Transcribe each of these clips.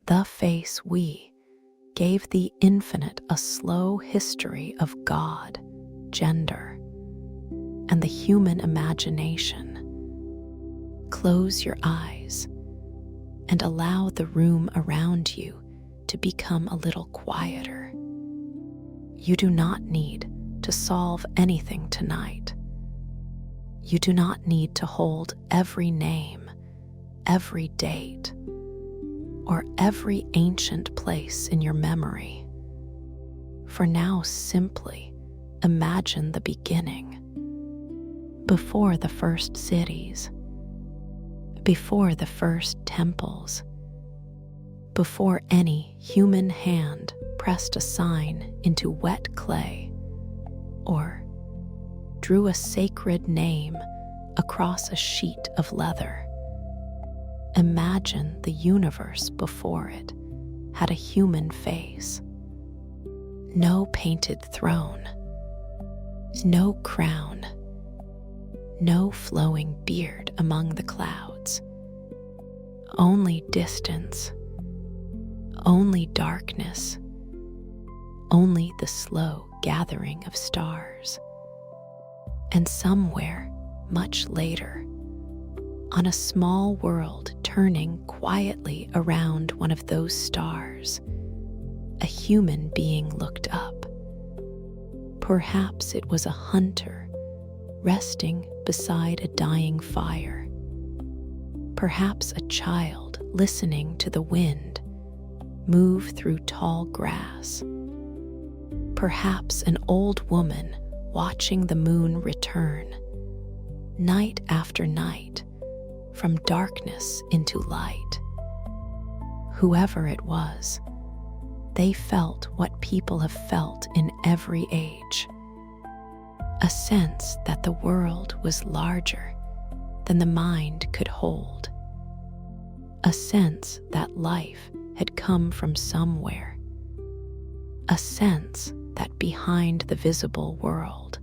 The face we gave the infinite a slow history of God, gender, and the human imagination. Close your eyes and allow the room around you to become a little quieter. You do not need to solve anything tonight. You do not need to hold every name, every date, or every ancient place in your memory. For now, simply imagine the beginning. Before the first cities, before the first temples, before any human hand pressed a sign into wet clay or drew a sacred name across a sheet of leather. Imagine the universe before it had a human face. No painted throne, no crown, no flowing beard among the clouds. Only distance, only darkness, only the slow gathering of stars. And somewhere, much later, on a small world turning quietly around one of those stars, a human being looked up. Perhaps it was a hunter resting beside a dying fire. Perhaps a child listening to the wind move through tall grass. Perhaps an old woman watching the moon return, night after night, from darkness into light. Whoever it was, they felt what people have felt in every age. A sense that the world was larger than the mind could hold. A sense that life had come from somewhere. A sense that behind the visible world,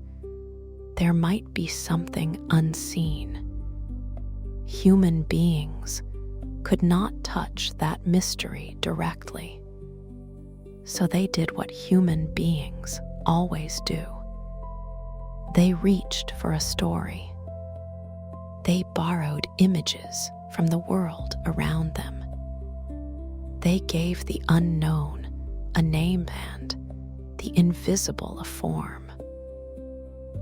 there might be something unseen. Human beings could not touch that mystery directly. So they did what human beings always do. They reached for a story. They borrowed images from the world around them. They gave the unknown a name and the invisible a form.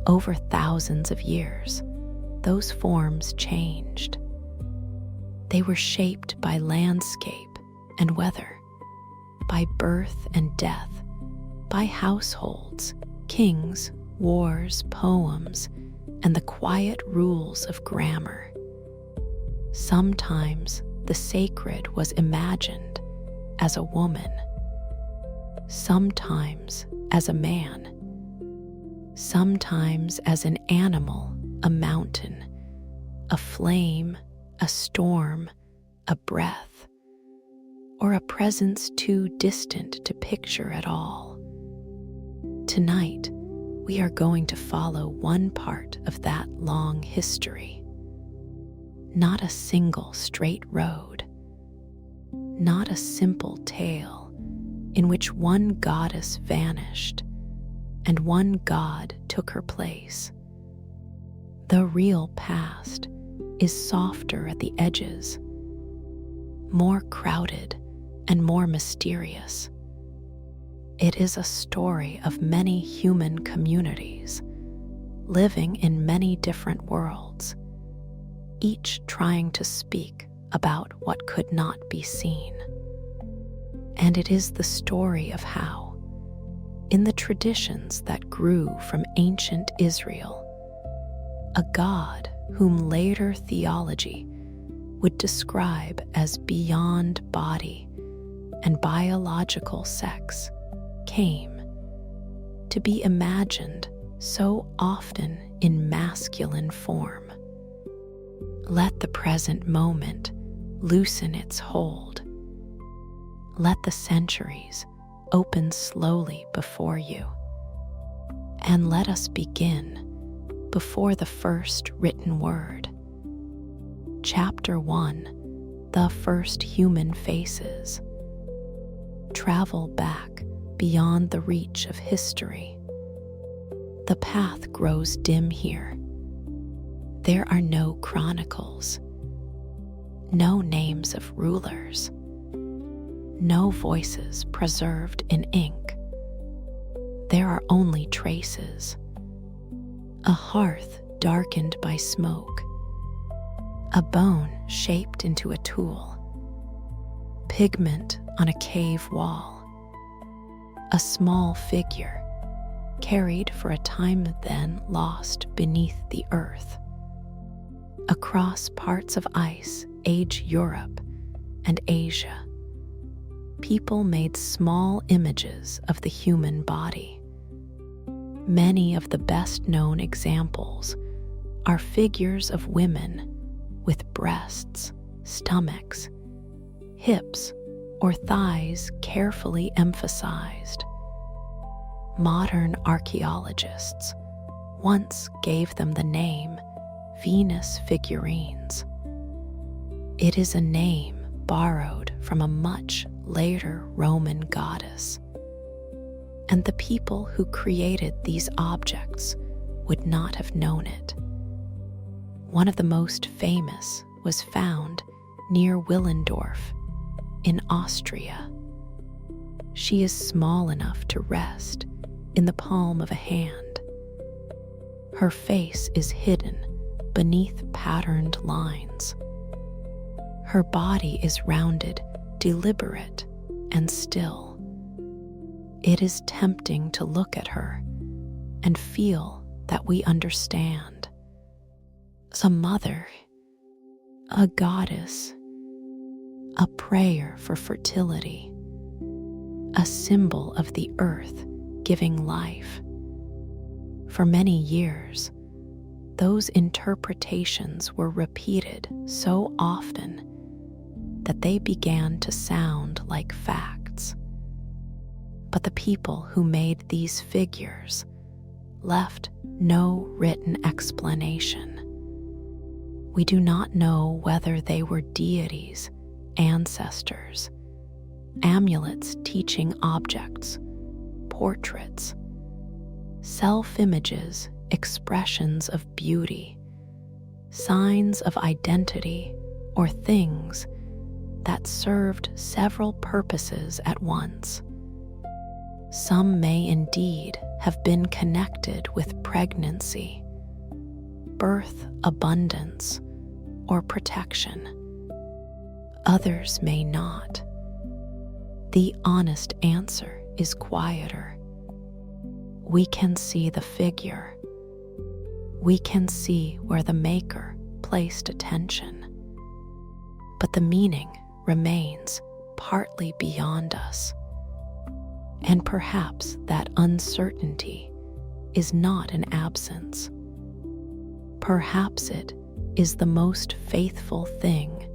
Over thousands of years, those forms changed. They were shaped by landscape and weather, by birth and death, by households, kings, wars, poems, and the quiet rules of grammar. Sometimes the sacred was imagined as a woman, sometimes as a man, sometimes as an animal, a mountain, a flame, a storm, a breath, or a presence too distant to picture at all. Tonight, we are going to follow one part of that long history. Not a single straight road, not a simple tale in which one goddess vanished and one god took her place. The real past is softer at the edges, more crowded and more mysterious. It is a story of many human communities living in many different worlds, each trying to speak about what could not be seen. And it is the story of how, in the traditions that grew from ancient Israel, a god whom later theology would describe as beyond body and biological sex came to be imagined so often in masculine form. Let the present moment loosen its hold. Let the centuries open slowly before you. And let us begin before the first written word. Chapter 1: The First Human Faces. travel back beyond the reach of history. The path grows dim here. There are no chronicles, no names of rulers, no voices preserved in ink. There are only traces. A hearth darkened by smoke, a bone shaped into a tool, pigment on a cave wall, a small figure carried for a time then lost beneath the earth. Across parts of ice age Europe and Asia, people made small images of the human body. Many of the best known examples are figures of women with breasts, stomachs, hips, or thighs carefully emphasized. Modern archaeologists once gave them the name Venus figurines. It is a name borrowed from a much later Roman goddess, and the people who created these objects would not have known it. One of the most famous was found near Willendorf in Austria. She is small enough to rest in the palm of a hand. Her face is hidden beneath patterned lines. Her body is rounded, deliberate, and still. It is tempting to look at her and feel that we understand. A mother, a goddess, a prayer for fertility, a symbol of the earth giving life. For many years, those interpretations were repeated so often that they began to sound like facts. But the people who made these figures left no written explanation. We do not know whether they were deities, ancestors, amulets teaching objects, portraits, self-images, expressions of beauty, signs of identity, or things that served several purposes at once. Some may indeed have been connected with pregnancy, birth, abundance, or protection. Others may not. The honest answer is quieter. We can see the figure. We can see where the maker placed attention. But the meaning remains partly beyond us. And perhaps that uncertainty is not an absence. Perhaps it is the most faithful thing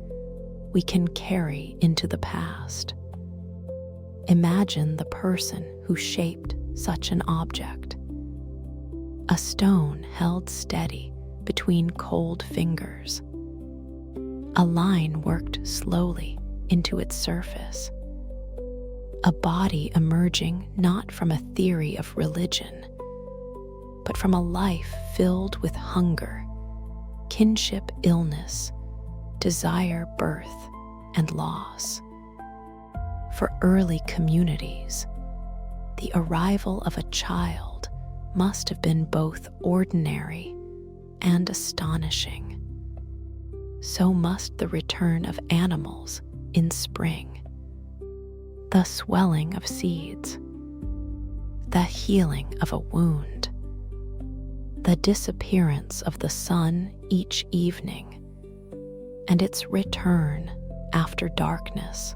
we can carry into the past. Imagine the person who shaped such an object. A stone held steady between cold fingers. A line worked slowly into its surface. A body emerging not from a theory of religion, but from a life filled with hunger, kinship, illness, desire, birth, and loss. For early communities, the arrival of a child must have been both ordinary and astonishing. So must the return of animals in spring, the swelling of seeds, the healing of a wound, the disappearance of the sun each evening, and its return after darkness.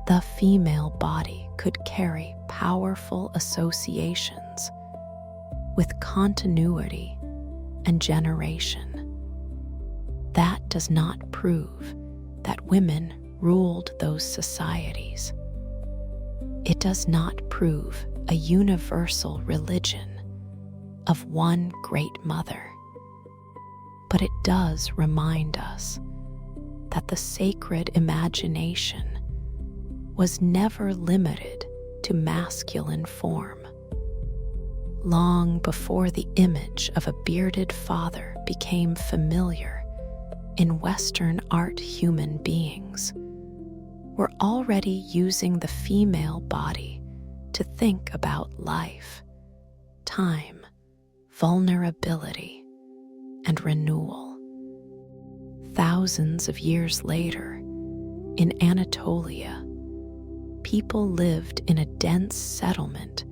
The female body could carry powerful associations with continuity and generation. That does not prove that women ruled those societies. It does not prove a universal religion of one great mother. But it does remind us that the sacred imagination was never limited to masculine form. Long before the image of a bearded father became familiar in Western art, human beings were already using the female body to think about life, time, vulnerability, and renewal. Thousands of years later, in Anatolia, people lived in a dense settlement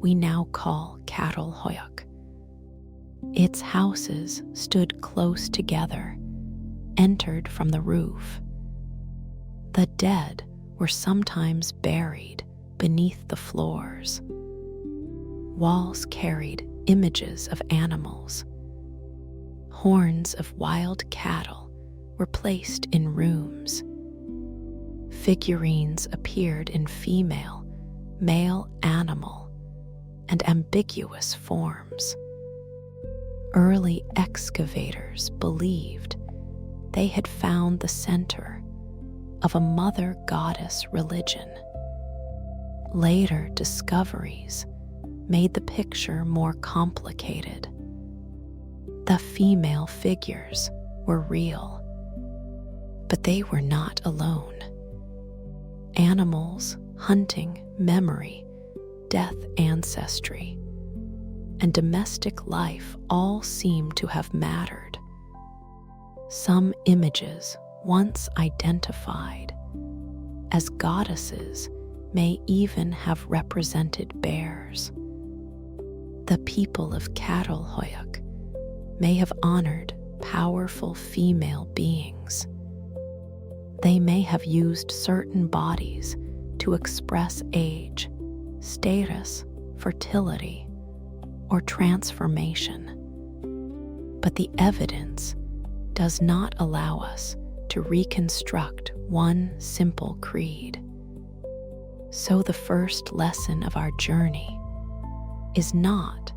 we now call Çatalhöyük. Its houses stood close together, entered from the roof. The dead were sometimes buried beneath the floors. Walls carried images of animals. Horns of wild cattle were placed in rooms. Figurines appeared in female, male animal, and ambiguous forms. Early excavators believed they had found the center of a mother goddess religion. Later discoveries made the picture more complicated. The female figures were real, but they were not alone. Animals, hunting, memory, death, ancestry, and domestic life all seem to have mattered. Some images, once identified as goddesses, may even have represented bears. The people of Çatalhöyük may have honored powerful female beings. They may have used certain bodies to express age, status, fertility, or transformation. But the evidence does not allow us to reconstruct one simple creed. So the first lesson of our journey is not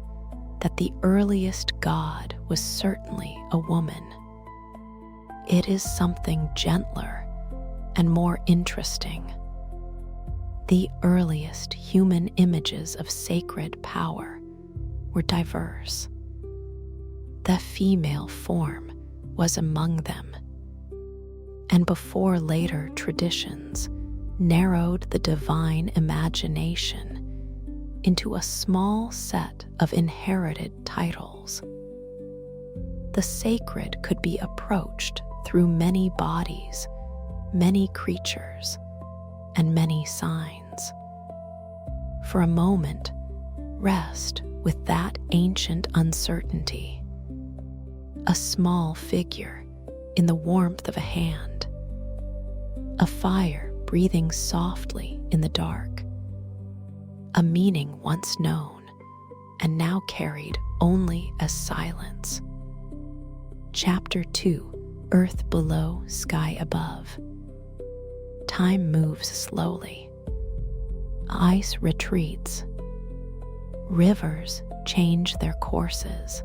that the earliest god was certainly a woman. It is something gentler and more interesting. The earliest human images of sacred power were diverse. The female form was among them, and before later traditions narrowed the divine imagination into a small set of inherited titles. The sacred could be approached through many bodies, many creatures, and many signs. For a moment, rest with that ancient uncertainty. A small figure in the warmth of a hand, a fire breathing softly in the dark, a meaning once known and now carried only as silence. Chapter 2: Earth Below, Sky Above. Time moves slowly. Ice retreats. Rivers change their courses.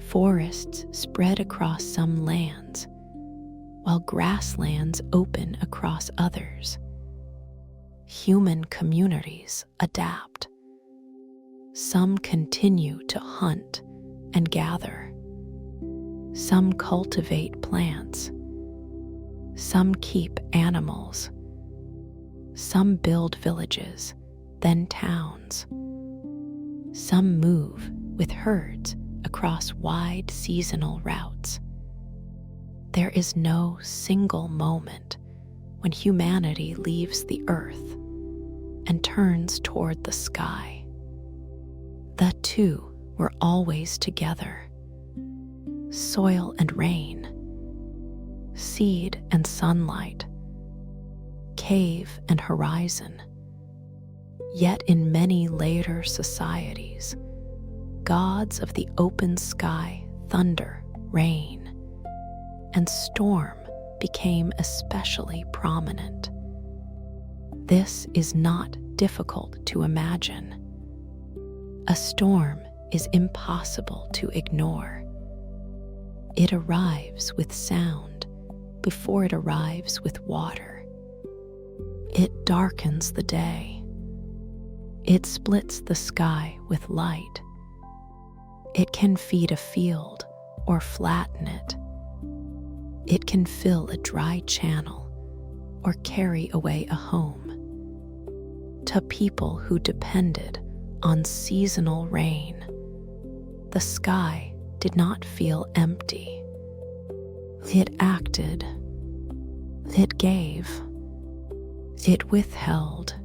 Forests spread across some lands, while grasslands open across others. Human communities adapt. Some continue to hunt and gather. Some cultivate plants. Some keep animals. Some build villages, then towns. Some move with herds across wide seasonal routes. There is no single moment when humanity leaves the earth and turns toward the sky. The two were always together. Soil and rain, seed and sunlight, cave and horizon. Yet in many later societies, gods of the open sky, thunder, rain, and storm became especially prominent. This is not difficult to imagine. A storm is impossible to ignore. It arrives with sound before it arrives with water. It darkens the day. It splits the sky with light. It can feed a field or flatten it. It can fill a dry channel or carry away a home. To people who depended on seasonal rain, the sky did not feel empty. It acted. It gave. It withheld.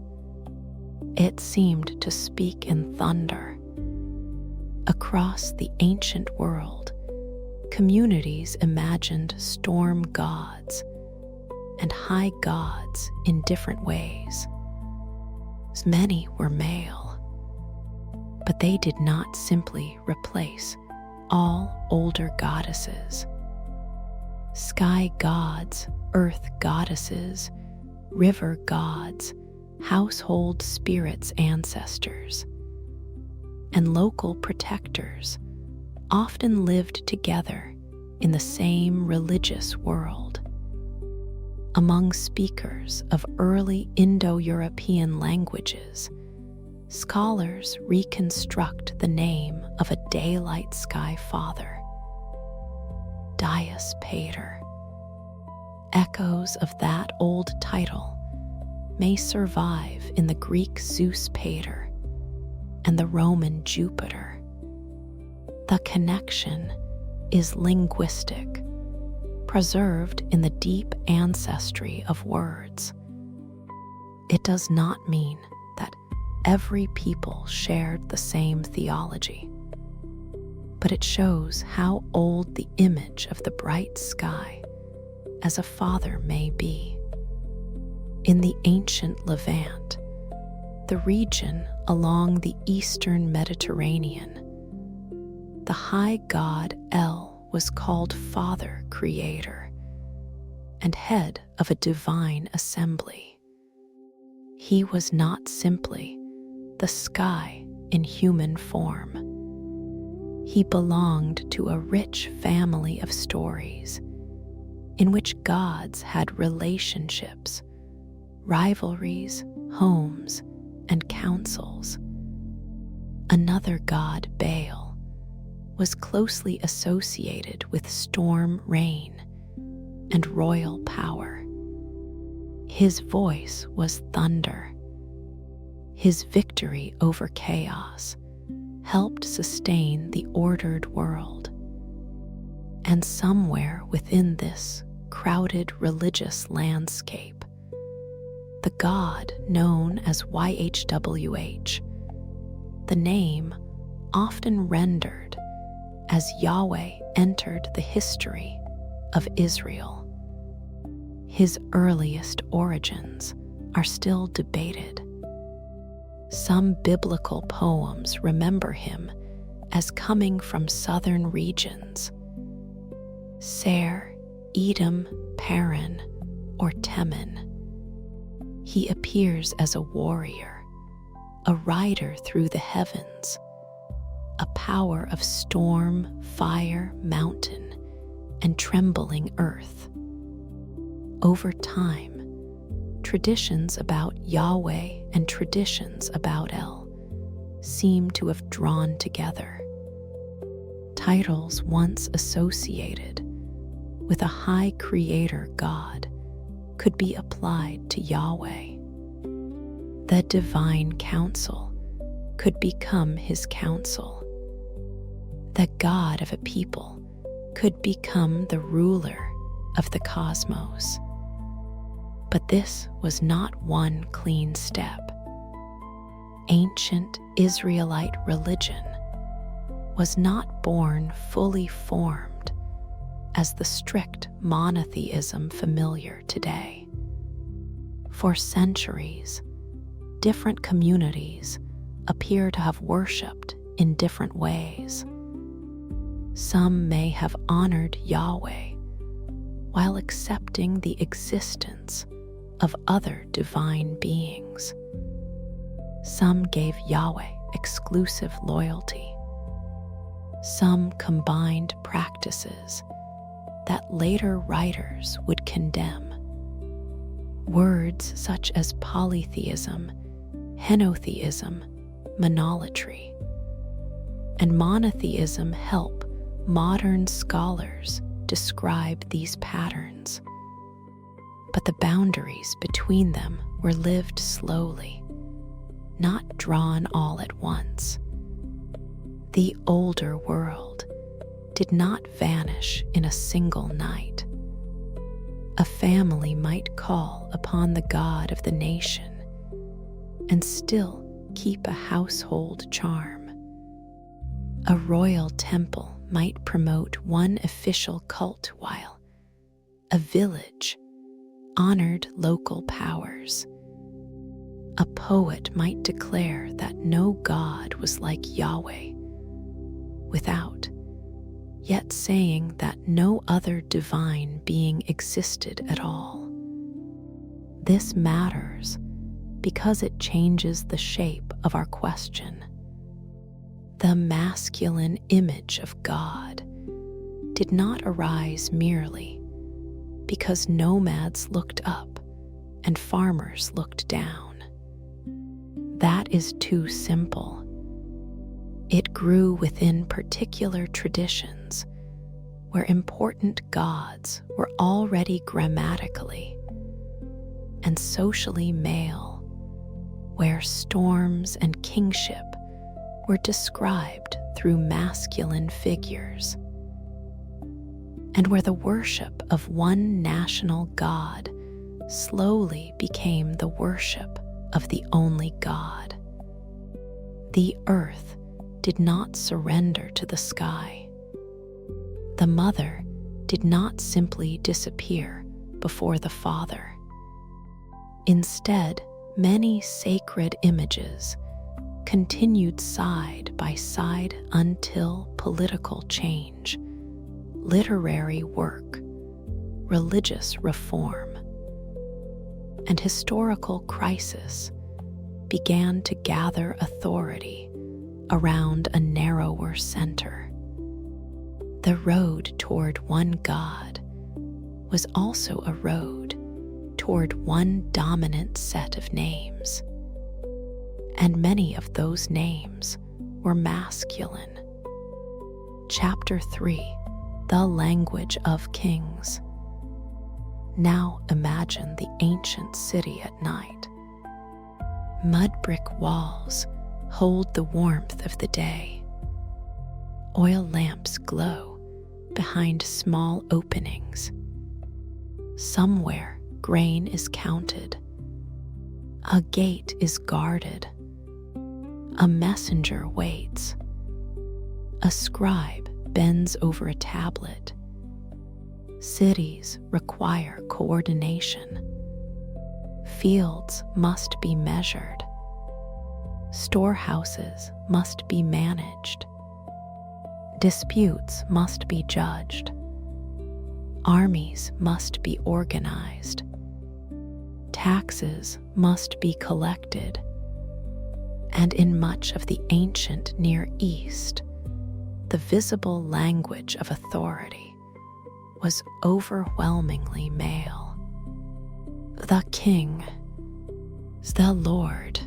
It seemed to speak in thunder. Across the ancient world, communities imagined storm gods and high gods in different ways. Many were male, but they did not simply replace all older goddesses. Sky gods, earth goddesses, river gods, household spirits, ancestors, and local protectors often lived together in the same religious world. Among speakers of early Indo-European languages, scholars reconstruct the name of a daylight sky father, Dies Pater. Echoes of that old title may survive in the Greek Zeus Pater and the Roman Jupiter. The connection is linguistic, preserved in the deep ancestry of words. It does not mean that every people shared the same theology, but it shows how old the image of the bright sky as a father may be. In the ancient Levant, the region along the eastern Mediterranean, the high god El was called Father Creator and head of a divine assembly. He was not simply the sky in human form. He belonged to a rich family of stories in which gods had relationships, rivalries, homes, and councils. Another god, Baal, was closely associated with storm rain and royal power. His voice was thunder. His victory over chaos helped sustain the ordered world. And somewhere within this crowded religious landscape, the god known as YHWH, the name often rendered as Yahweh, entered the history of Israel. His earliest origins are still debated. Some biblical poems remember him as coming from southern regions, Seir, Edom, Paran, or Teman. He appears as a warrior, a rider through the heavens, a power of storm, fire, mountain, and trembling earth. Over time, traditions about Yahweh and traditions about El seem to have drawn together. Titles once associated with a high creator god could be applied to Yahweh. The divine council could become his council. The god of a people could become the ruler of the cosmos. But this was not one clean step. Ancient Israelite religion was not born fully formed as the strict monotheism familiar today. For centuries, different communities appear to have worshipped in different ways. Some may have honored Yahweh while accepting the existence of other divine beings. Some gave Yahweh exclusive loyalty. Some combined practices that later writers would condemn. Words such as polytheism, henotheism, monolatry, and monotheism help modern scholars describe these patterns. But the boundaries between them were lived slowly, not drawn all at once. The older world did not vanish in a single night. A family might call upon the god of the nation and still keep a household charm. A royal temple might promote one official cult while a village honored local powers. A poet might declare that no god was like Yahweh, without yet saying that no other divine being existed at all. This matters because it changes the shape of our question. The masculine image of God did not arise merely because nomads looked up and farmers looked down. That is too simple. It grew within particular traditions where important gods were already grammatically and socially male, where storms and kingship were described through masculine figures, and where the worship of one national god slowly became the worship of the only God. The earth did not surrender to the sky. The mother did not simply disappear before the father. Instead, many sacred images continued side by side until political change, literary work, religious reform, and historical crisis began to gather authority around a narrower center. The road toward one God was also a road toward one dominant set of names, and many of those names were masculine. Chapter 3: The Language of Kings. Now imagine the ancient city at night. Mud brick walls hold the warmth of the day. Oil lamps glow behind small openings. Somewhere, grain is counted. A gate is guarded. A messenger waits. A scribe bends over a tablet. Cities require coordination. Fields must be measured. Storehouses must be managed. Disputes must be judged. Armies must be organized. Taxes must be collected. And in much of the ancient Near East, the visible language of authority was overwhelmingly male. The king, the lord,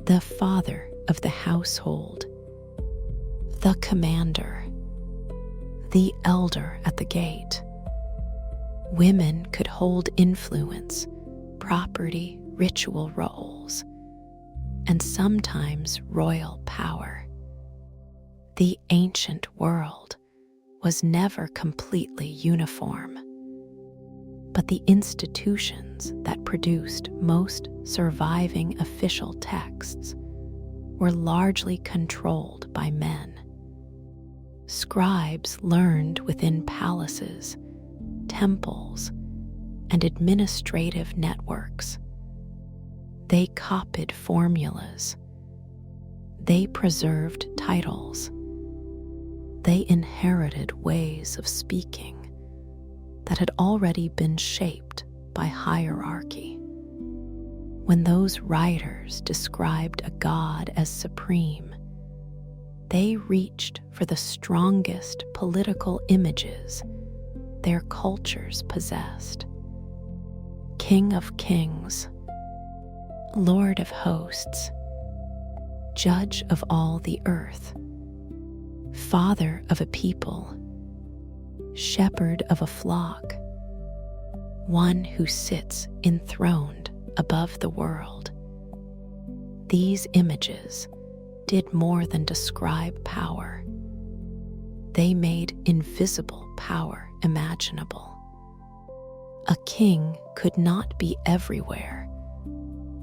the father of the household, the commander, the elder at the gate. Women could hold influence, property, ritual roles, and sometimes royal power. The ancient world was never completely uniform, but the institutions that produced most surviving official texts were largely controlled by men. Scribes learned within palaces, temples, and administrative networks. They copied formulas. They preserved titles. They inherited ways of speaking that had already been shaped by hierarchy. When those writers described a god as supreme, they reached for the strongest political images their cultures possessed. King of kings, Lord of hosts, Judge of all the earth, Father of a people, Shepherd of a flock, one who sits enthroned above the world. These images did more than describe power. They made invisible power imaginable. A king could not be everywhere,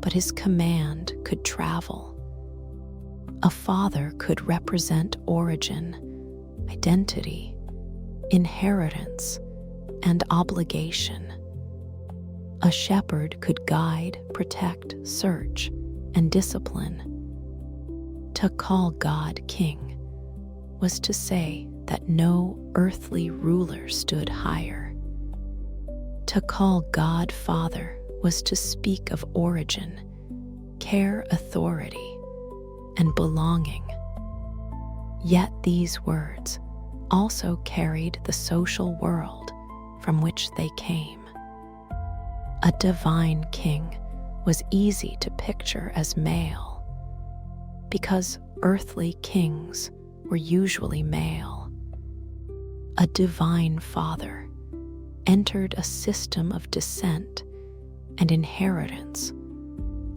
but his command could travel. A father could represent origin, identity, inheritance, and obligation. A shepherd could guide, protect, search, and discipline. To call God king was to say that no earthly ruler stood higher. To call God Father was to speak of origin, care, authority, and belonging. Yet these words also carried the social world from which they came. A divine king was easy to picture as male, because earthly kings were usually male. A divine father entered a system of descent and inheritance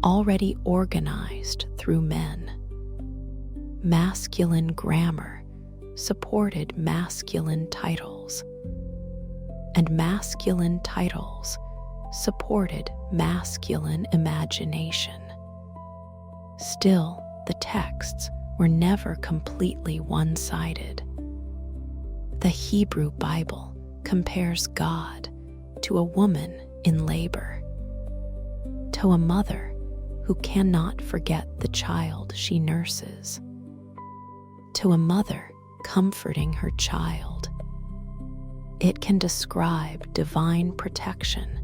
already organized through men. Masculine grammar supported masculine titles, and masculine titles supported masculine imagination. Still, the texts were never completely one-sided. The Hebrew Bible compares God to a woman in labor, to a mother who cannot forget the child she nurses, to a mother comforting her child. It can describe divine protection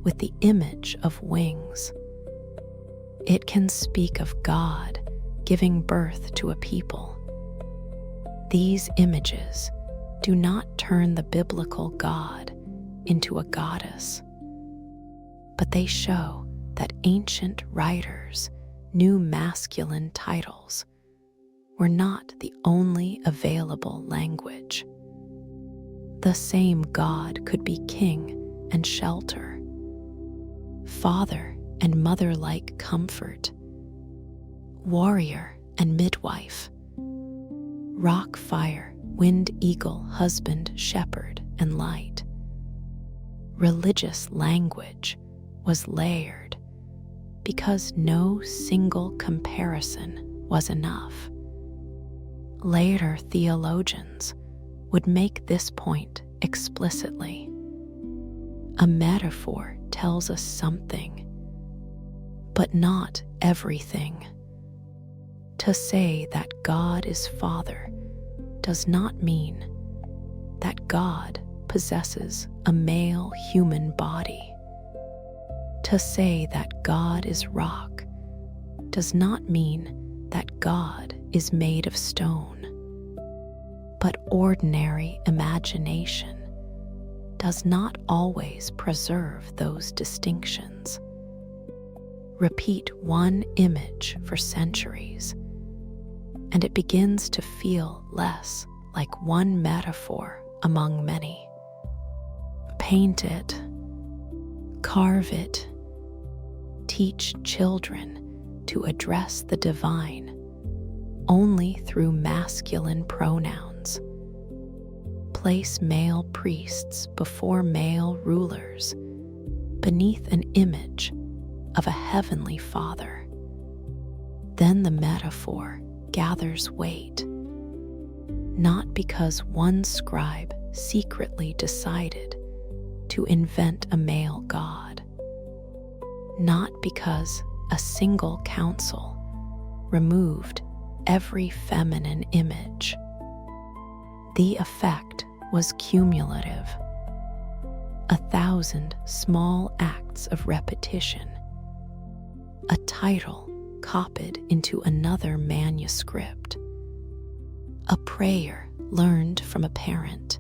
with the image of wings. It can speak of God giving birth to a people. These images do not turn the biblical God into a goddess, but they show that ancient writers knew masculine titles were not the only available language. The same God could be king and shelter, father and mother-like comfort, warrior and midwife, rock, fire, wind, eagle, husband, shepherd, and light. Religious language was layered because no single comparison was enough. Later theologians would make this point explicitly. A metaphor tells us something, but not everything. To say that God is Father does not mean that God possesses a male human body. To say that God is rock does not mean that God is made of stone. But ordinary imagination does not always preserve those distinctions. Repeat one image for centuries, and it begins to feel less like one metaphor among many. Paint it, carve it, teach children to address the divine only through masculine pronouns. Place male priests before male rulers beneath an image of a heavenly Father. Then the metaphor gathers weight, not because one scribe secretly decided to invent a male God, not because a single council removed every feminine image. The effect was cumulative. 1,000 small acts of repetition, a title copied into another manuscript, a prayer learned from a parent,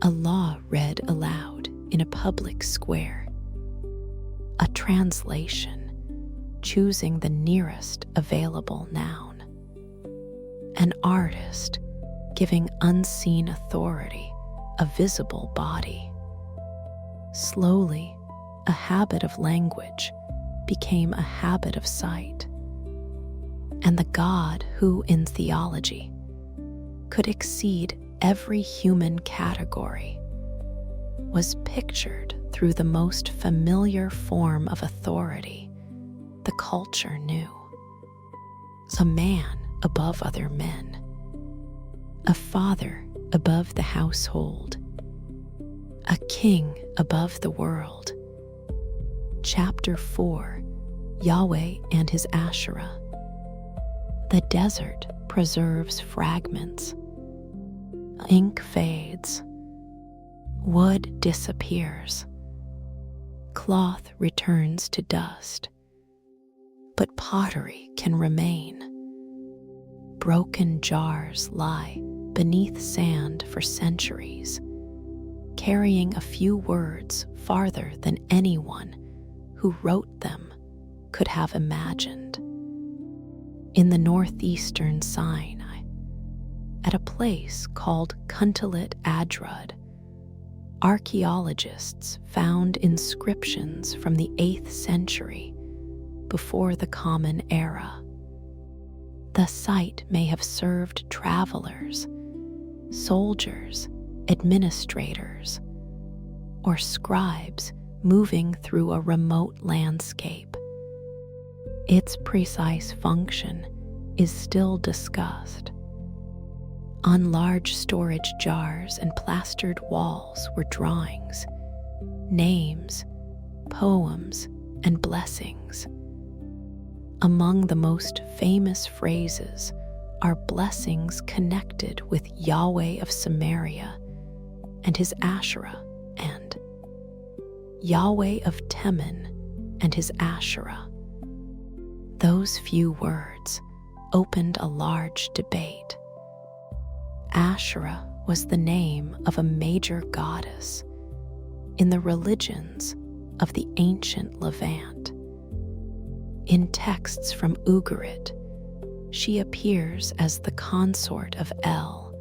a law read aloud in a public square. a translation, choosing the nearest available noun. An artist, giving unseen authority a visible body. Slowly, a habit of language became a habit of sight. And the God who, in theology, could exceed every human category, was pictured through the most familiar form of authority the culture knew. A man above other men, a father above the household, a king above the world. Chapter 4, Yahweh and his Asherah. The desert preserves fragments. Ink fades. Wood disappears. Cloth returns to dust. But pottery can remain. Broken jars lie beneath sand for centuries, carrying a few words farther than anyone who wrote them could have imagined. In the northeastern Sinai, at a place called Kuntalit Adrud, archaeologists found inscriptions from the 8th century before the Common Era. The site may have served travelers, soldiers, administrators, or scribes moving through a remote landscape. Its precise function is still discussed. On large storage jars and plastered walls were drawings, names, poems, and blessings. Among the most famous phrases are blessings connected with Yahweh of Samaria and his Asherah, and Yahweh of Teman and his Asherah. Those few words opened a large debate. Asherah was the name of a major goddess in the religions of the ancient Levant. In texts from Ugarit, she appears as the consort of El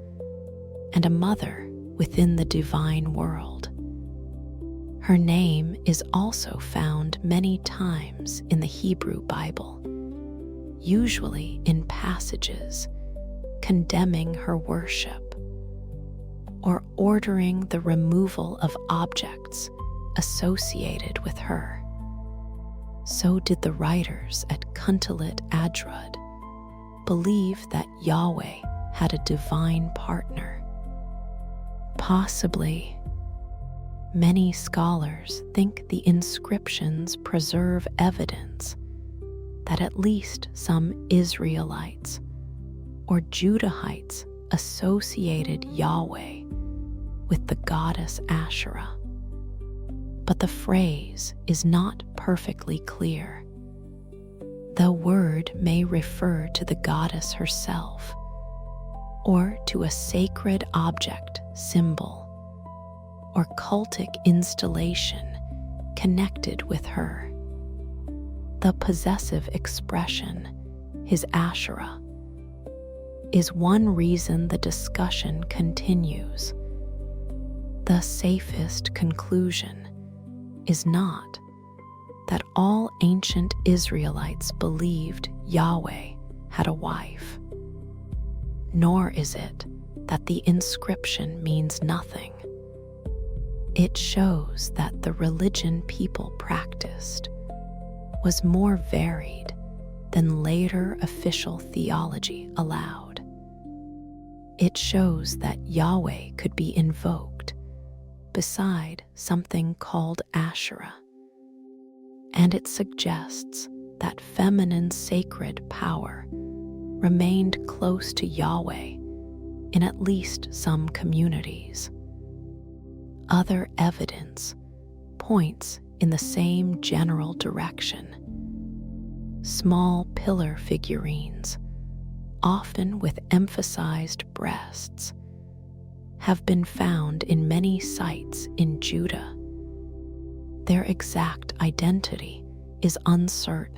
and a mother within the divine world. Her name is also found many times in the Hebrew Bible, usually in passages condemning her worship or ordering the removal of objects associated with her. So did the writers at Kuntalit Adrud believe that Yahweh had a divine partner. Possibly, many scholars think the inscriptions preserve evidence that at least some Israelites or Judahites associated Yahweh with the goddess Asherah. But the phrase is not perfectly clear. The word may refer to the goddess herself or to a sacred object, symbol, or cultic installation connected with her. The possessive expression, his Asherah, is one reason the discussion continues. The safest conclusion is not that all ancient Israelites believed Yahweh had a wife, nor is it that the inscription means nothing. It shows that the religion people practiced was more varied than later official theology allowed. It shows that Yahweh could be invoked beside something called Asherah, and it suggests that feminine sacred power remained close to Yahweh in at least some communities. Other evidence points in the same general direction. Small pillar figurines, often with emphasized breasts, have been found in many sites in Judah. Their exact identity is uncertain.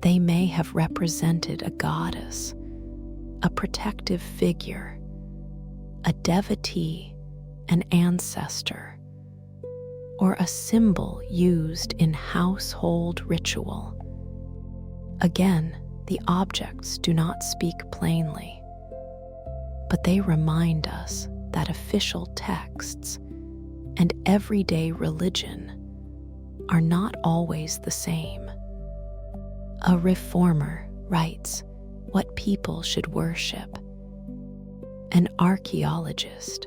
They may have represented a goddess, a protective figure, a devotee, an ancestor, or a symbol used in household ritual. Again, the objects do not speak plainly, but they remind us that official texts and everyday religion are not always the same. A reformer writes what people should worship. An archaeologist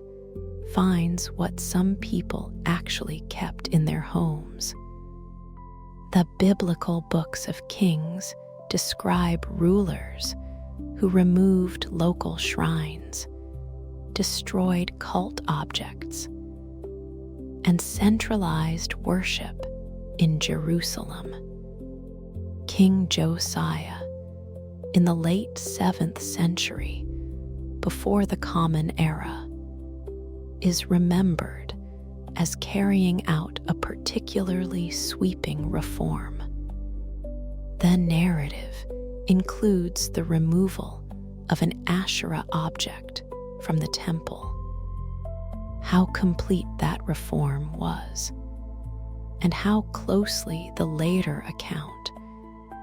finds what some people actually kept in their homes. The biblical books of Kings describe rulers who removed local shrines, destroyed cult objects, and centralized worship in Jerusalem. King Josiah, in the late 7th century, before the Common Era, is remembered as carrying out a particularly sweeping reform. The narrative includes the removal of an Astra object from the temple. How complete that reform was, and how closely the later account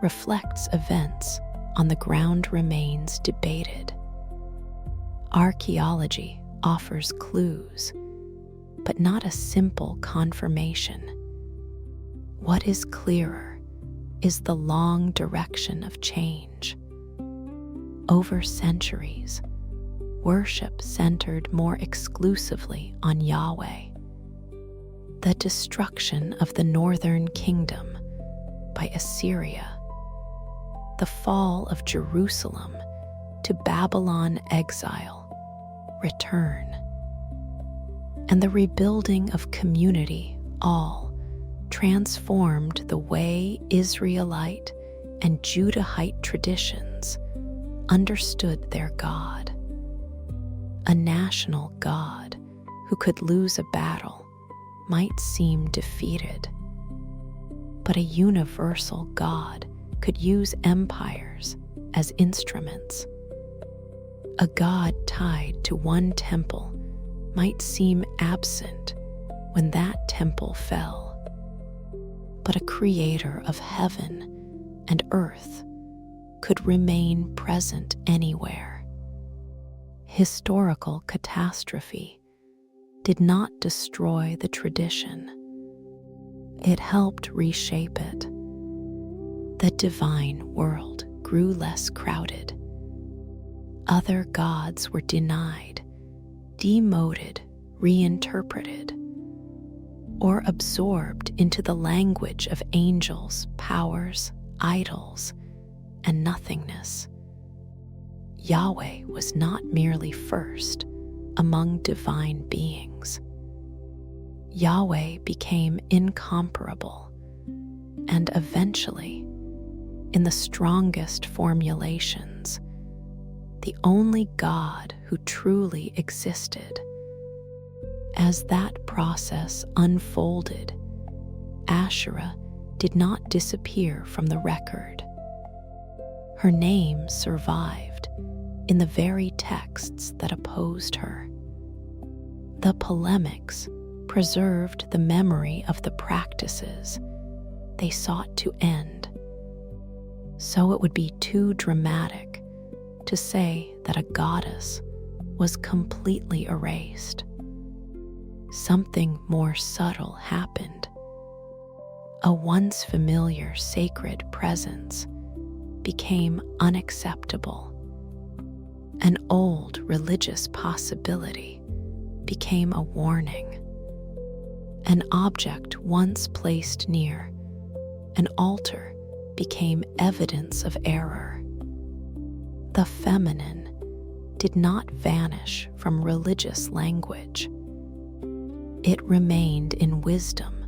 reflects events on the ground remains debated. Archaeology offers clues, but not a simple confirmation. What is clearer is the long direction of change. Over centuries, worship centered more exclusively on Yahweh. The destruction of the northern kingdom by Assyria, the fall of Jerusalem to Babylon exile, return, and the rebuilding of community all transformed the way Israelite and Judahite traditions understood their God. A national God who could lose a battle might seem defeated, but a universal God could use empires as instruments. A God tied to one temple might seem absent when that temple fell, but a creator of heaven and earth could remain present anywhere. Historical catastrophe did not destroy the tradition. It helped reshape it. The divine world grew less crowded. Other gods were denied, demoted, reinterpreted, or absorbed into the language of angels, powers, idols, and nothingness. Yahweh was not merely first among divine beings. Yahweh became incomparable, and eventually, in the strongest formulations, the only God who truly existed. As that process unfolded, Asherah did not disappear from the record. Her name survived in the very texts that opposed her. The polemics preserved the memory of the practices they sought to end. So it would be too dramatic to say that a goddess was completely erased. Something more subtle happened. A once familiar sacred presence became unacceptable. An old religious possibility became a warning. An object once placed near an altar became evidence of error. The feminine did not vanish from religious language. It remained in wisdom,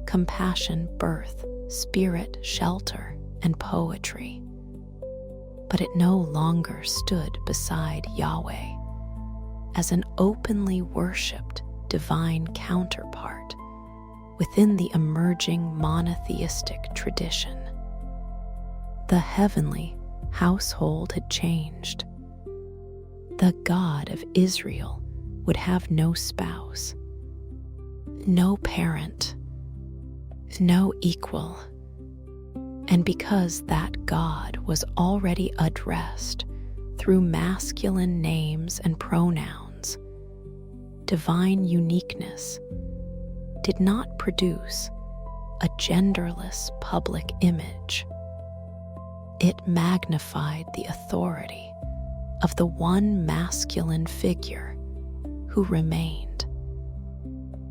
compassion, birth, spirit, shelter, and poetry. But it no longer stood beside Yahweh as an openly worshipped divine counterpart. within the emerging monotheistic tradition. The heavenly household had changed. The God of Israel would have no spouse, no parent, no equal. And because that God was already addressed through masculine names and pronouns, divine uniqueness did not produce a genderless public image. It magnified the authority of the one masculine figure who remained.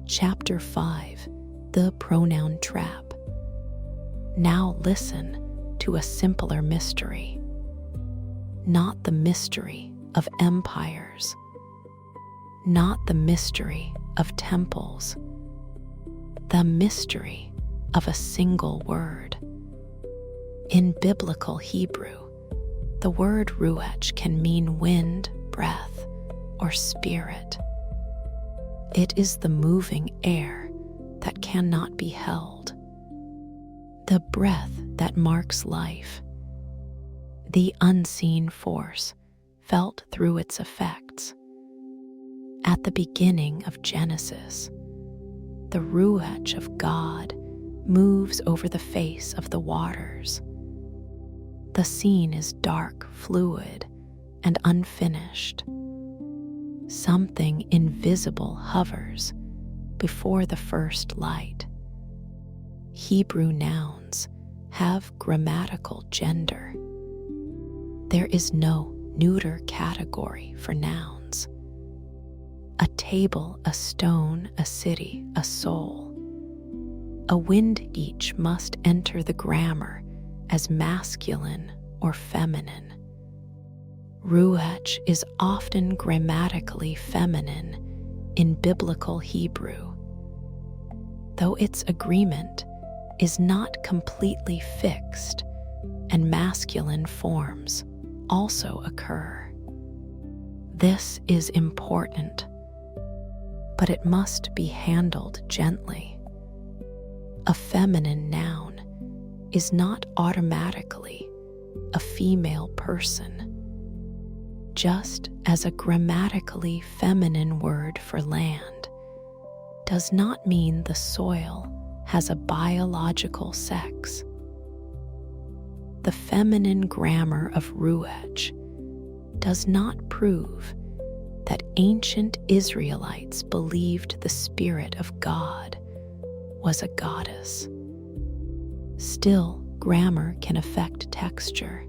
Chapter 5: The Pronoun Trap. Now listen to a simpler mystery. Not the mystery of empires, not the mystery of temples, the mystery of a single word. In biblical Hebrew, the word ruach can mean wind, breath, or spirit. It is the moving air that cannot be held, the breath that marks life, the unseen force felt through its effects. At the beginning of Genesis, the ruach of God moves over the face of the waters. The scene is dark, fluid, and unfinished. Something invisible hovers before the first light. Hebrew nouns have grammatical gender. There is no neuter category for nouns. A table, a stone, a city, a soul. A wind each must enter the grammar as masculine or feminine. Ruach is often grammatically feminine in biblical Hebrew, though its agreement is not completely fixed, and masculine forms also occur. This is important, but it must be handled gently. A feminine noun is not automatically a female person, just as a grammatically feminine word for land does not mean the soil has a biological sex. The feminine grammar of ruach does not prove that ancient Israelites believed the Spirit of God was a goddess. Still, grammar can affect texture.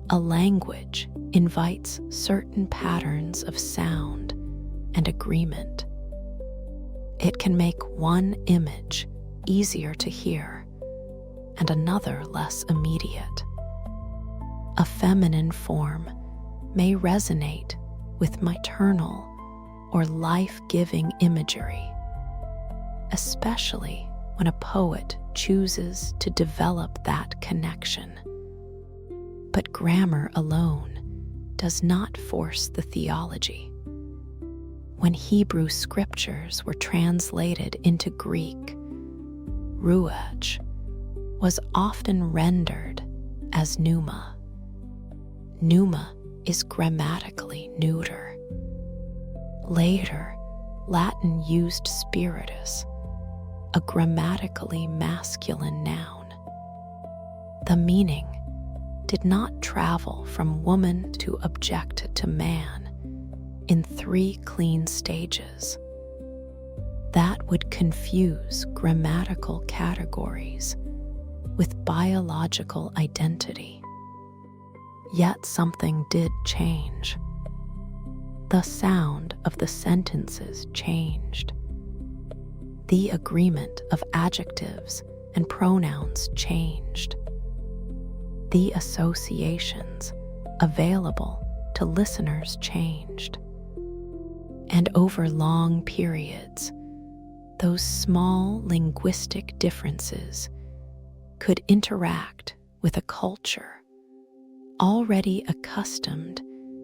A language invites certain patterns of sound and agreement. It can make one image easier to hear and another less immediate. A feminine form may resonate with maternal or life-giving imagery, especially when a poet chooses to develop that connection. But grammar alone does not force the theology. When Hebrew scriptures were translated into Greek, ruach was often rendered as pneuma. Pneuma is grammatically neuter. Later, Latin used spiritus, a grammatically masculine noun. The meaning did not travel from woman to object to man in 3 clean stages. That would confuse grammatical categories with biological identity. Yet something did change. The sound of the sentences changed. The agreement of adjectives and pronouns changed. The associations available to listeners changed. And over long periods, those small linguistic differences could interact with a culture already accustomed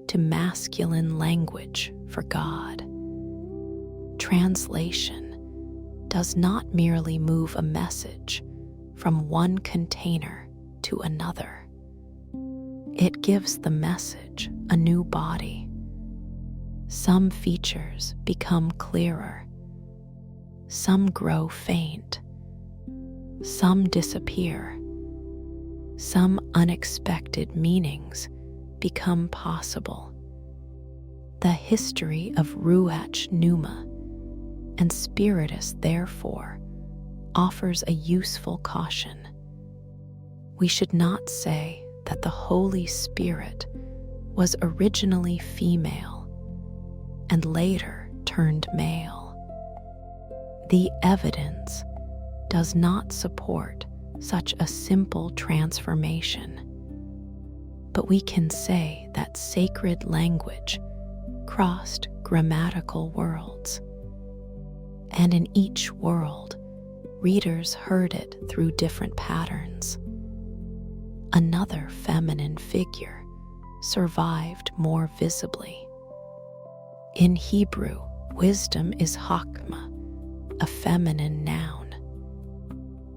to masculine language for God. Translation does not merely move a message from one container to another. It gives the message a new body. Some features become clearer. Some grow faint. Some disappear. Some unexpected meanings become possible. The history of Ruach Numa and Spiritus, therefore, offers a useful caution. We should not say that the Holy Spirit was originally female and later turned male. The evidence does not support such a simple transformation, but we can say that sacred language crossed grammatical worlds, and in each world, readers heard it through different patterns. Another feminine figure survived more visibly. In Hebrew, wisdom is Chokmah, a feminine noun.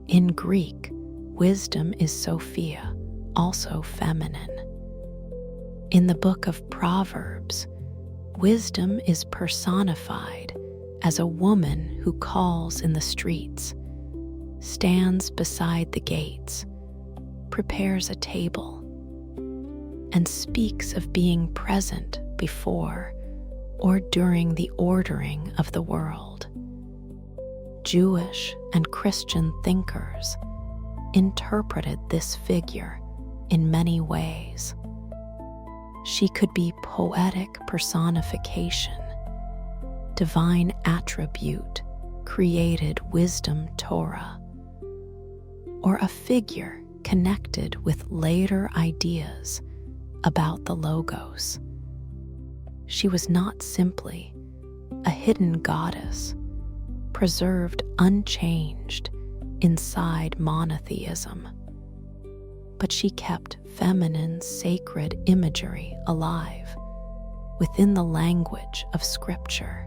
In Greek, wisdom is Sophia, also feminine. In the book of Proverbs, wisdom is personified as a woman who calls in the streets, stands beside the gates, prepares a table, and speaks of being present before or during the ordering of the world. Jewish and Christian thinkers interpreted this figure in many ways. She could be poetic personification, divine attribute, created wisdom Torah, or a figure connected with later ideas about the Logos. She was not simply a hidden goddess, preserved unchanged inside monotheism, but she kept feminine sacred imagery alive within the language of Scripture.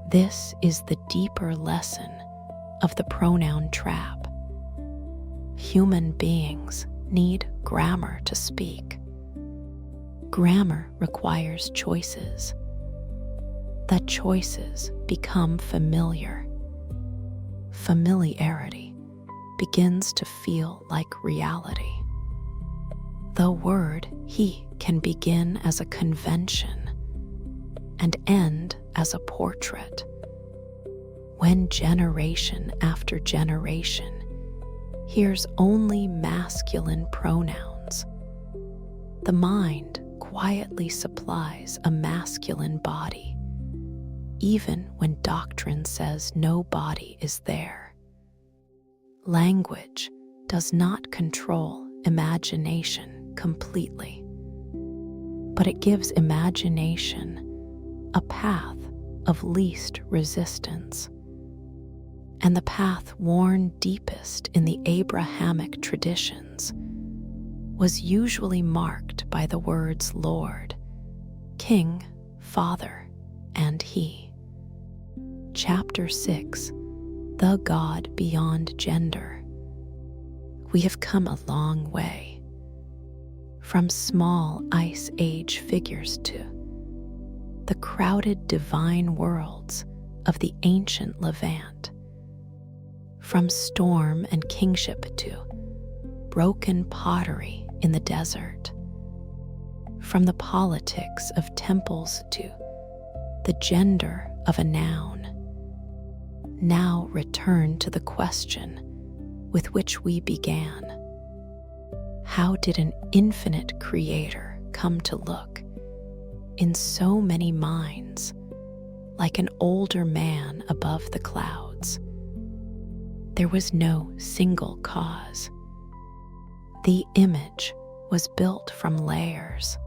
This is the deeper lesson of the pronoun trap. Human beings need grammar to speak. Grammar requires choices. That choices become familiar. Familiarity begins to feel like reality. The word he can begin as a convention and end as a portrait. When generation after generation hears only masculine pronouns, the mind quietly supplies a masculine body, even when doctrine says no body is there. Language does not control imagination completely, but it gives imagination a path of least resistance. And the path worn deepest in the Abrahamic traditions was usually marked by the words Lord, King, Father, and He. Chapter 6, The God Beyond Gender. We have come a long way, from small Ice Age figures to the crowded divine worlds of the ancient Levant, from storm and kingship to broken pottery in the desert, from the politics of temples to the gender of a noun. Now return to the question with which we began. How did an infinite creator come to look in so many minds like an older man above the clouds? There was no single cause. The image was built from layers.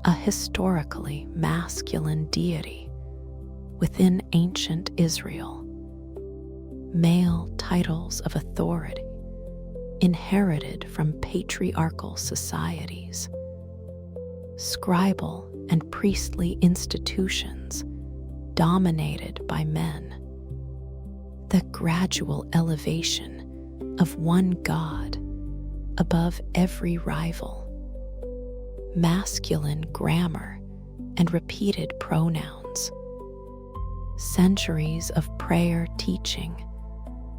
A historically masculine deity within ancient Israel. Male titles of authority inherited from patriarchal societies. Scribal and priestly institutions dominated by men. the gradual elevation of one God above every rival, masculine grammar and repeated pronouns, centuries of prayer teaching,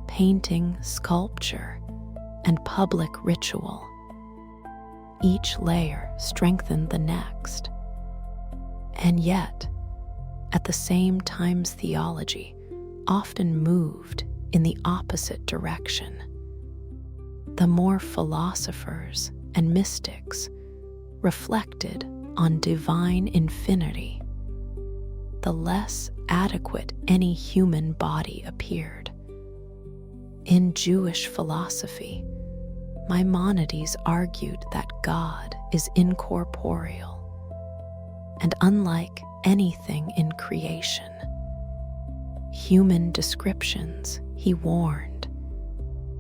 painting, sculpture, and public ritual. Each layer strengthened the next. And yet, at the same time, theology often moved in the opposite direction. The more philosophers and mystics reflected on divine infinity, the less adequate any human body appeared. In Jewish philosophy, Maimonides argued that God is incorporeal and unlike anything in creation. Human descriptions, he warned,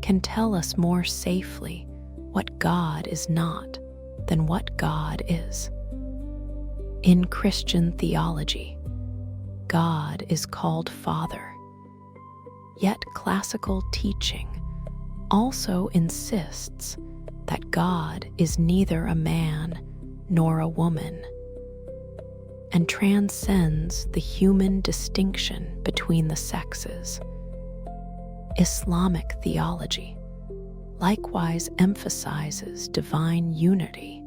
can tell us more safely what God is not than what God is. In Christian theology, God is called Father, yet classical teaching also insists that God is neither a man nor a woman, and transcends the human distinction between the sexes. Islamic theology likewise emphasizes divine unity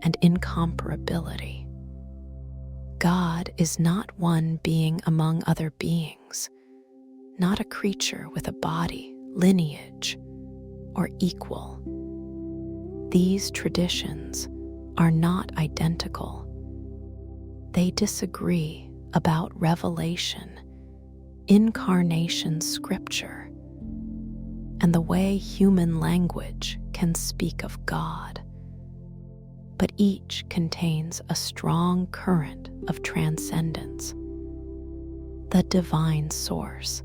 and incomparability. God is not one being among other beings, not a creature with a body, lineage, or equal. These traditions are not identical. They disagree about revelation, incarnation scripture, and the way human language can speak of God. But each contains a strong current of transcendence. The divine source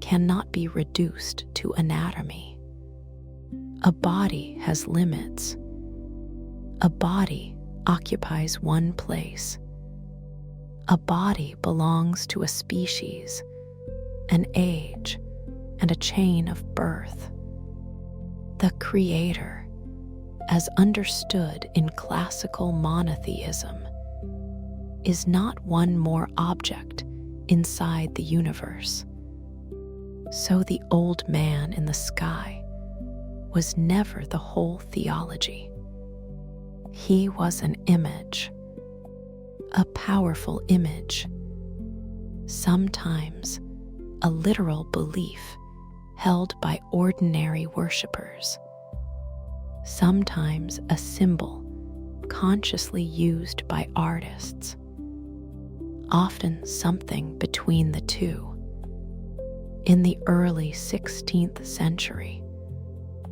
cannot be reduced to anatomy. A body has limits. A body occupies one place. A body belongs to a species, an age, and a chain of birth. The Creator, as understood in classical monotheism, is not one more object inside the universe. So the old man in the sky was never the whole theology. He was an image, a powerful image, sometimes a literal belief held by ordinary worshippers, sometimes a symbol consciously used by artists, often something between the two. In the early 16th century,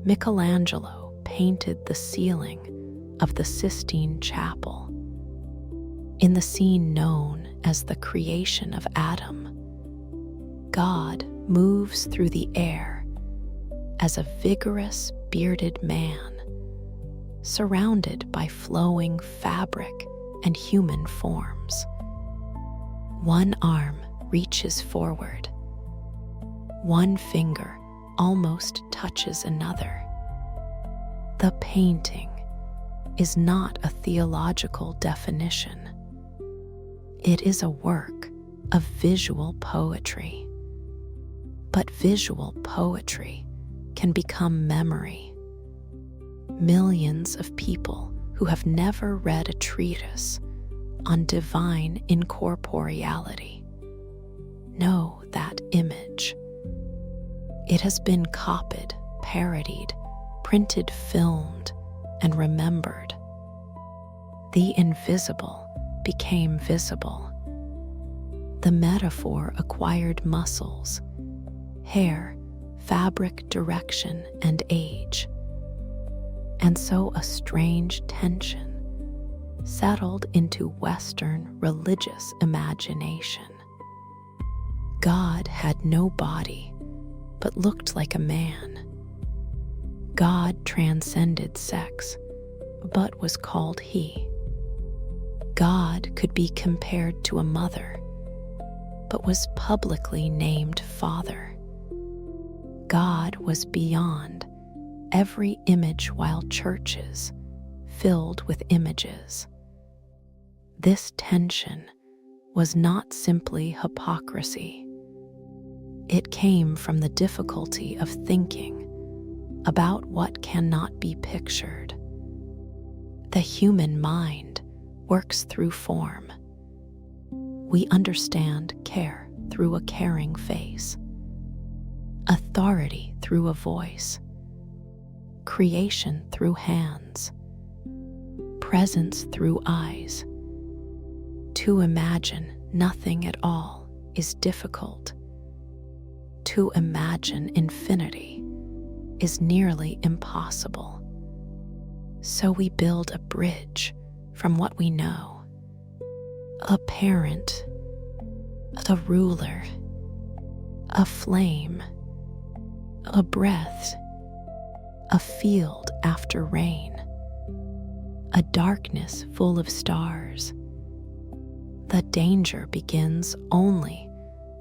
Michelangelo painted the ceiling of the Sistine Chapel. In the scene known as the creation of Adam, God moves through the air as a vigorous, bearded man, surrounded by flowing fabric and human forms. One arm reaches forward. One finger almost touches another. The painting is not a theological definition. It is a work of visual poetry. But visual poetry can become memory. Millions of people who have never read a treatise on divine incorporeality know that image. It has been copied, parodied, printed, filmed, and remembered. The invisible became visible. The metaphor acquired muscles, hair, fabric, direction, and age. And so a strange tension settled into Western religious imagination. God had no body, but looked like a man. God transcended sex, but was called he. God could be compared to a mother, but was publicly named Father. God was beyond every image while churches filled with images. This tension was not simply hypocrisy. It came from the difficulty of thinking about what cannot be pictured. The human mind works through form. We understand care through a caring face, authority through a voice, creation through hands, presence through eyes. To imagine nothing at all is difficult. To imagine infinity is nearly impossible. So we build a bridge from what we know. A parent, a ruler, a flame, a breath, a field after rain, a darkness full of stars. The danger begins only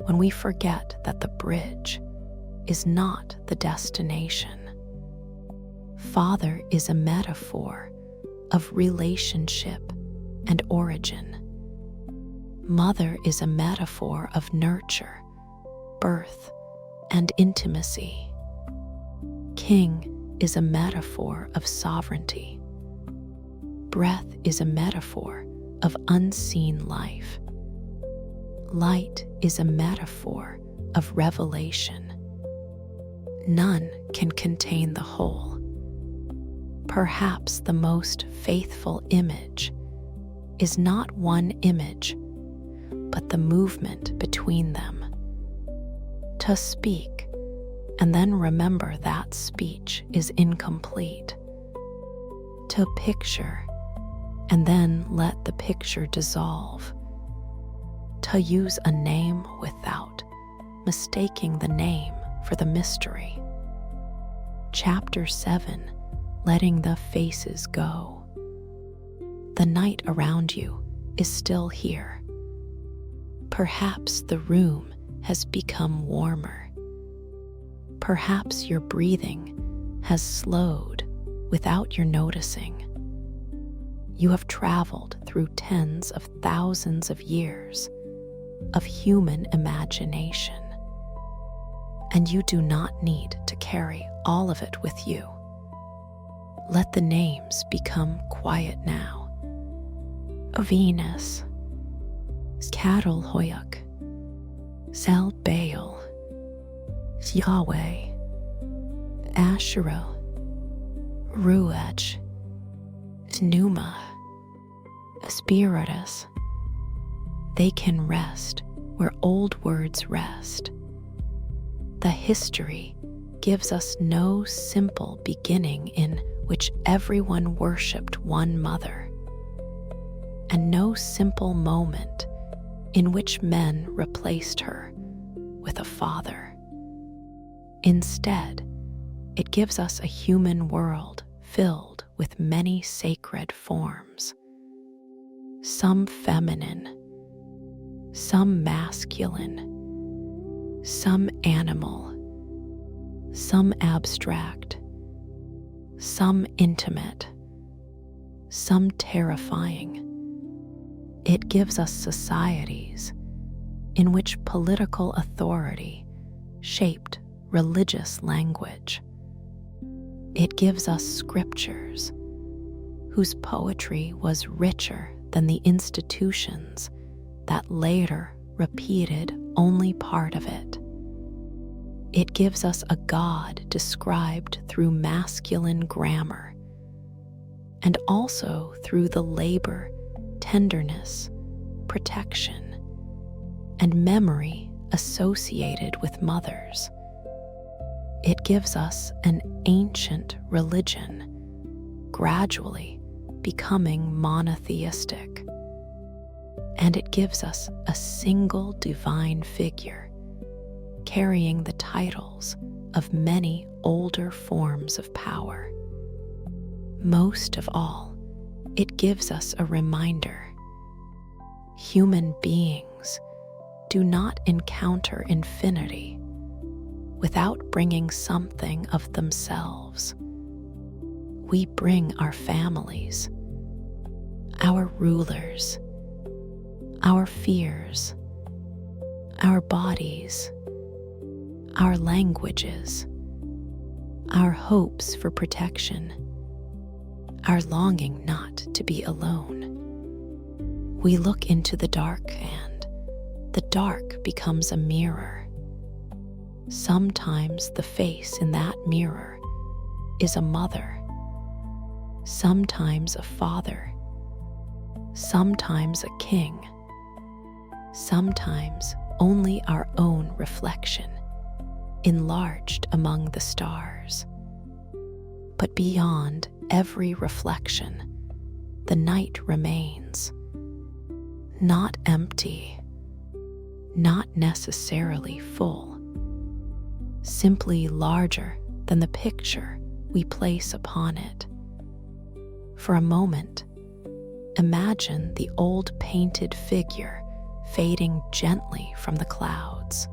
when we forget that the bridge is not the destination. Father is a metaphor of relationship and origin. Mother is a metaphor of nurture, birth, and intimacy. King is a metaphor of sovereignty. Breath is a metaphor of unseen life. Light is a metaphor of revelation. None can contain the whole. Perhaps the most faithful image is not one image, but the movement between them. To speak and then remember that speech is incomplete. To picture and then let the picture dissolve. To use a name without mistaking the name for the mystery. Chapter 7, Letting the Faces Go. The night around you is still here. Perhaps the room has become warmer. Perhaps your breathing has slowed without your noticing. You have traveled through tens of thousands of years of human imagination, and you do not need to carry all of it with you. Let the names become quiet now. Venus, Catalhoyuk, Sel Baal, Yahweh, Asherah, Ruach, Numa, Spiritus. They can rest where old words rest. The history gives us no simple beginning in which everyone worshipped one mother, and no simple moment in which men replaced her with a father. Instead, it gives us a human world filled with many sacred forms, some feminine, some masculine, some animal, some abstract, some intimate, some terrifying. It gives us societies in which political authority shaped religious language. It gives us scriptures whose poetry was richer than the institutions that later repeated only part of it. It gives us a God described through masculine grammar, and also through the labor, tenderness, protection, and memory associated with mothers. It gives us an ancient religion, gradually becoming monotheistic. And it gives us a single divine figure, carrying the titles of many older forms of power. Most of all, it gives us a reminder. Human beings do not encounter infinity without bringing something of themselves. We bring our families, our rulers, our fears, our bodies, our languages, our hopes for protection, our longing not to be alone. We look into the dark, and the dark becomes a mirror. Sometimes the face in that mirror is a mother, sometimes a father, sometimes a king, sometimes only our own reflection, enlarged among the stars. But beyond every reflection, the night remains, not empty, not necessarily full, simply larger than the picture we place upon it. For a moment, imagine the old painted figure fading gently from the clouds.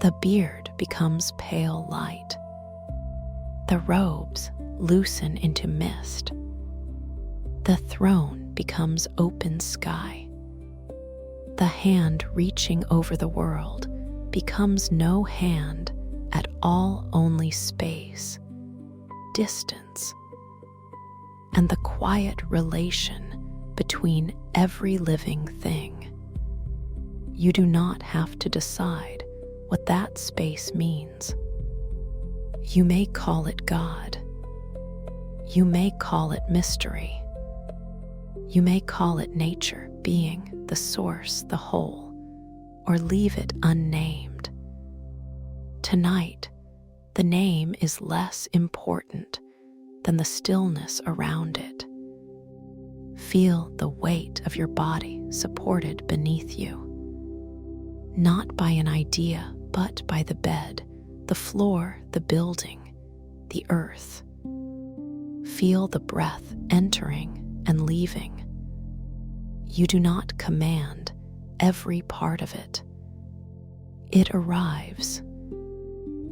The beard becomes pale light. The robes loosen into mist. The throne becomes open sky. The hand reaching over the world becomes no hand at all, only space, distance, and the quiet relation between every living thing. You do not have to decide what that space means. You may call it God. You may call it mystery. You may call it nature, being, the source, the whole, or leave it unnamed. Tonight, the name is less important than the stillness around it. Feel the weight of your body supported beneath you, not by an idea, but by the bed, the floor, the building, the earth. Feel the breath entering and leaving. You do not command every part of it. It arrives.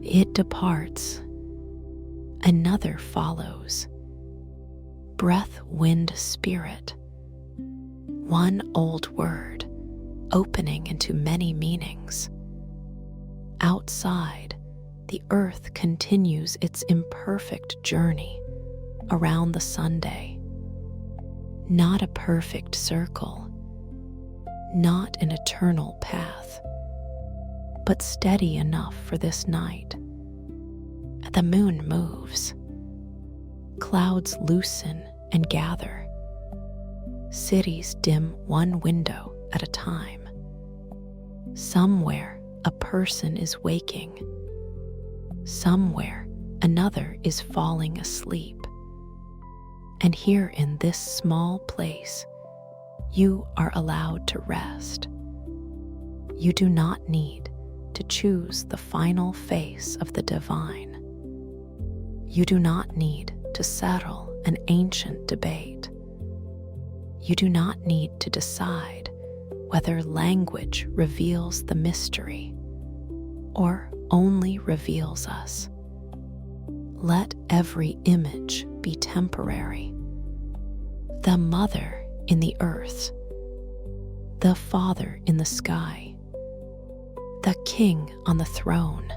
It departs. Another follows. Breath, wind, spirit. One old word, opening into many meanings. Outside, the earth continues its imperfect journey around the Sunday. Not a perfect circle, not an eternal path, but steady enough for this night. The moon moves. Clouds loosen and gather. Cities dim one window at a time. Somewhere a person is waking. Somewhere another is falling asleep. And here in this small place, you are allowed to rest. You do not need to choose the final face of the divine. You do not need to settle an ancient debate. You do not need to decide whether language reveals the mystery or only reveals us. Let every image be temporary. The mother in the earth, the father in the sky, the king on the throne,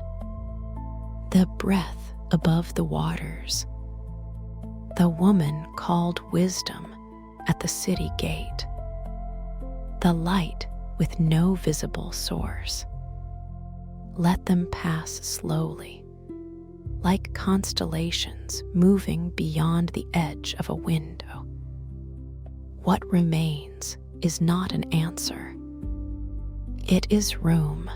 the breath above the waters, the woman called wisdom at the city gate, the light with no visible source. Let them pass slowly, like constellations moving beyond the edge of a window. What remains is not an answer. It is room.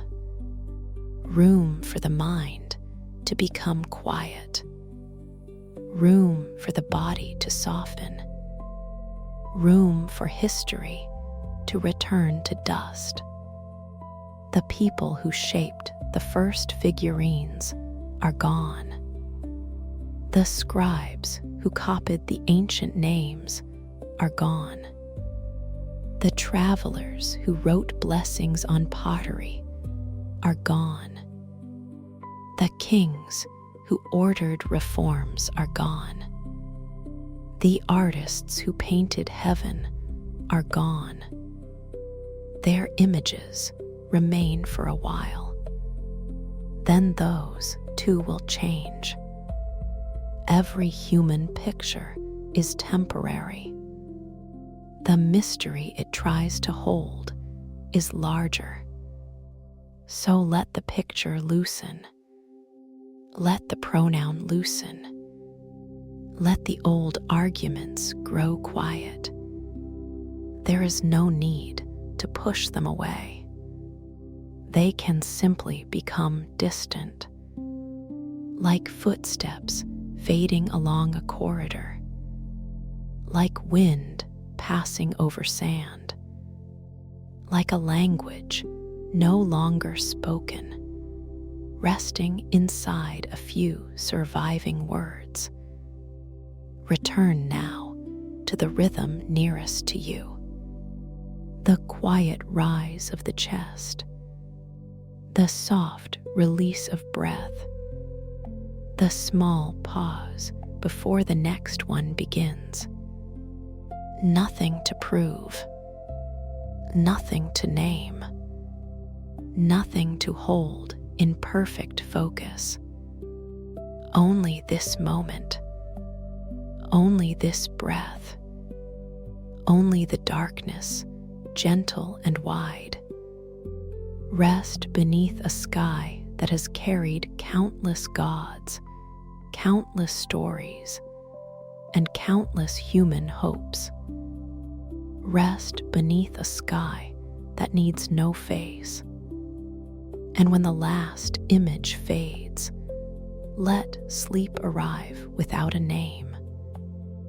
Room for the mind to become quiet. Room for the body to soften. Room for history to return to dust. The people who shaped the first figurines are gone. The scribes who copied the ancient names are gone. The travelers who wrote blessings on pottery are gone. The kings who ordered reforms are gone. The artists who painted heaven are gone. Their images remain for a while. Then those too will change. Every human picture is temporary. The mystery it tries to hold is larger. So let the picture loosen. Let the pronoun loosen. Let the old arguments grow quiet. There is no need to push them away. They can simply become distant, like footsteps fading along a corridor, like wind passing over sand, like a language no longer spoken, resting inside a few surviving words. Return now to the rhythm nearest to you, the quiet rise of the chest, the soft release of breath, the small pause before the next one begins. Nothing to prove, nothing to name, nothing to hold in perfect focus. Only this moment, only this breath, only the darkness, gentle and wide. Rest beneath a sky that has carried countless gods, countless stories, and countless human hopes. Rest beneath a sky that needs no face. And when the last image fades, let sleep arrive without a name.